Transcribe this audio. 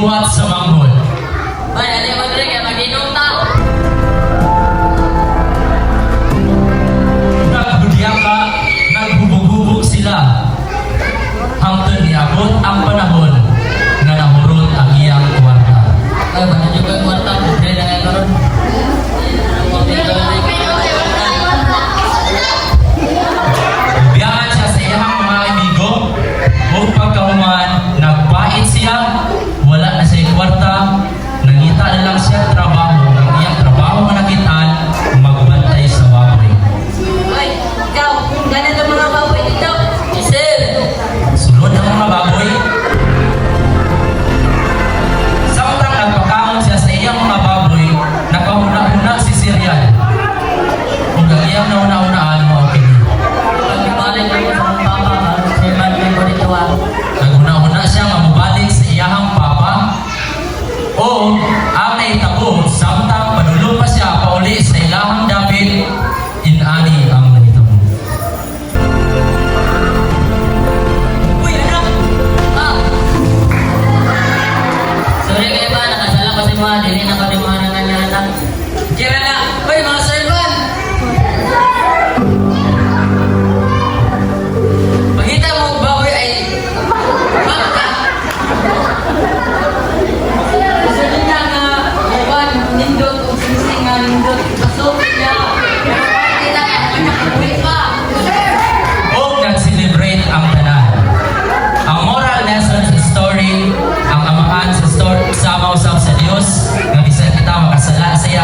buhat sa manggol. Bay, ano yung magre kaya mag-inom ta? Nagbudiyaka, nagbubog-bubog sila. Hangtod niabot ang panahon nga nahurot ang iyang kwarta. Ay, ba na juga yung kwarta? Bukre na kayo karon. Biyahan siya sa iyang mga kaibigo o pagkahuman, nagpait siya, wala na siya kwarta, nangita na lang siya trabaho, ang iyang trabaho nga nakitaan, magbantay sa baboy. Ay, ikaw, ganito mga baboy dito. Sir! Sulod ang mga baboy. Samtang nagpakaon siya sa iyang mga baboy, nakahuna-huna si Sirian. Kung ang iyang nauna-unaan mo, okay. Pagbalik ako sa mga papa, may bagay ko dito ah. Naguna-una siya nga mabalik sa iyahang papa o ang naitabo samtang padulong pa siya pauli sa ilahang David inani ang nahitabo. Uy, anak! Ah! Sorry kayo ba, nakasala ko si mga, dili na ko ni mga nanganyanan. Kira na! Uy, mga servan! Pagkita mo baboy ay baka. Sabi niya nga, Juan, nindot o sinising nga nindot. Pasok niya. Kita ka, nakakuwi pa. O nag-celebrate ang tanan. Ang moral lesson sa story, ang amahan sa story, sama usap sa Dios, nga bisan kita makasala sa iya